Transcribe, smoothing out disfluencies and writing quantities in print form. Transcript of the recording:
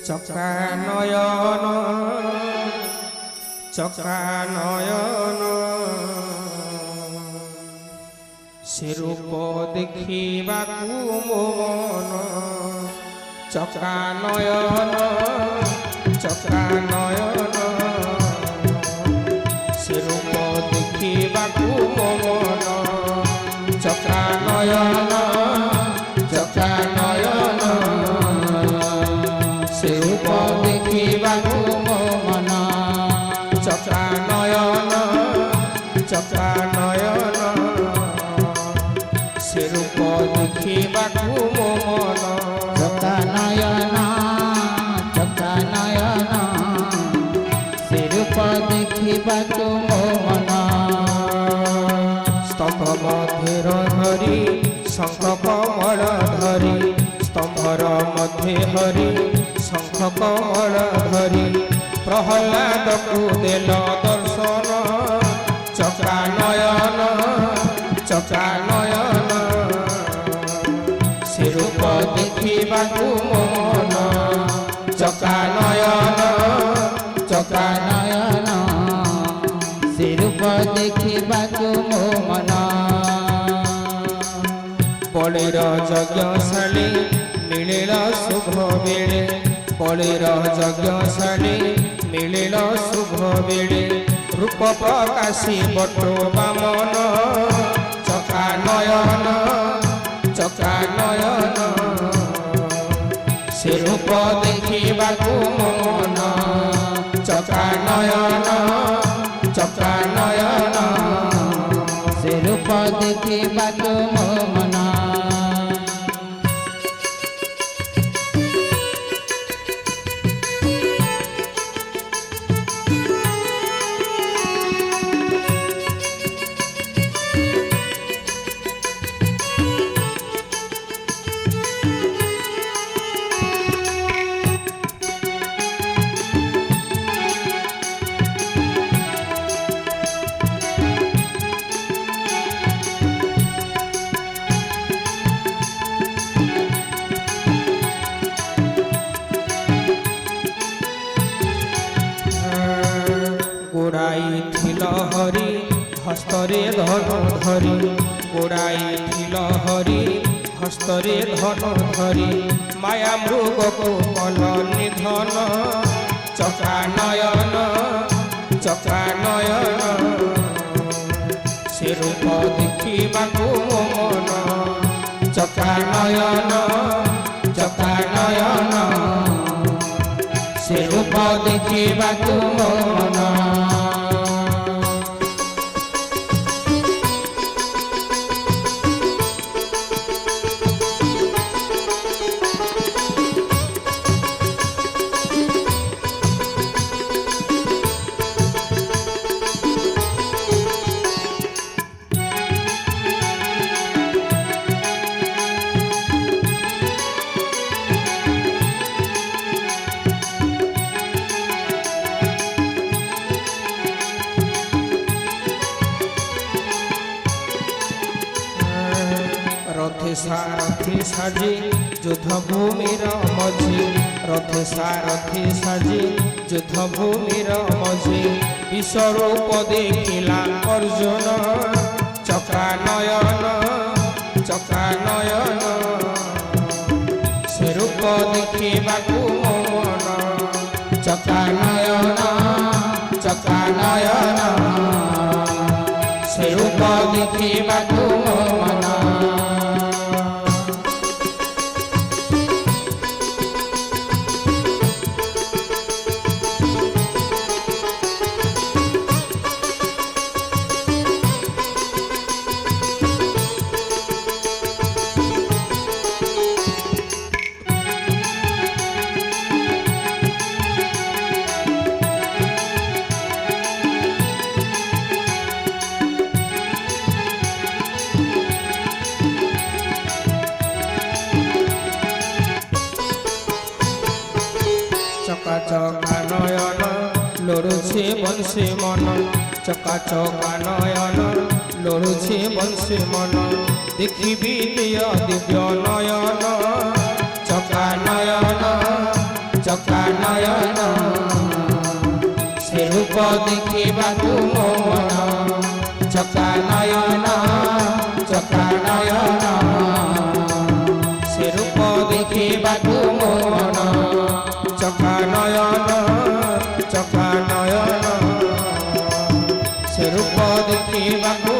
চকা নয়ন চকা নয়ন সে রূপ দেখিবাকু মন চকা নয়ন চকা নয়ন সে রূপ দেখিবাকু মন চকা নয়ন চকা নয়ন সে রূপ দেখিবাকু মন চকা নয়ন চকা নয়ন সে রূপ দেখিবাকু মন চকা নয়ন চকা নয়ন সে রূপ দেখিবাকু মন স্তম্ভ মধ্যের ধরি শঙ্খ কমল ধরি স্তম্ভর মধ্যে হরি শঙ্খ কমল ধরি প্রহ্লাদকু দেল দর্শন চকা নয়ন চকা নয়ন সে রূপ দেখিবাকু মন চকা নয়ন চকা নয়ন সে রূপ দেখিবাকু মন বলির যজ্ঞশালী মিলিল শুভ বেড়ে বলির যজ্ঞশালী মিলিল শুভ বেড়ে রূপ প্রকাশী বট বামন চকা নয়ন চকা নয়ন সে রূপ দেখিবাকু মন চকা নয়ন চকা নয়ন সে রূপ দেখিবাকু মন গোড়াইছিল হরি হস্তরে ধন ধরি গোড়াইছিল হরি হস্তরে ধন ধরি মায়া মৃগকু কল নিধন চকা নয়ন চকা নয়ন সে রূপ দেখিবাকু মন চকা নয়ন চকা নয়ন সে রূপ দেখিবাকু মন রথে সারথি সাজি যুদ্ধ ভূমির মঝি রথে সারথি সাজি যুদ্ধ ভূমির মঝি বিশ্বরূপ দেখিলা অর্জুন চকা নয়ন চকা নয়ন সে রূপ দেখিবাকু মন চকা নয়ন চকা নয়ন সে রূপ দেখিবাকু মন চকা চকা নয়ন লড়ুছে বংশী মন চকা চকা নয়ন লড়ুছে বংশী মন দেখিবি দিব্য নয়ন চকা নয়ন চকা ସେ ରୂପ ଦେଖିବାକୁ ମୋ ମନ ଚକା ନୟନ ଚକା ନୟନ ସେ ରୂପ ଦେଖିବାକୁ ମୋ ମନ ଚକା ନୟନ ଚକା ନୟନ ସେ ରୂପ ଦେଖିବାକୁ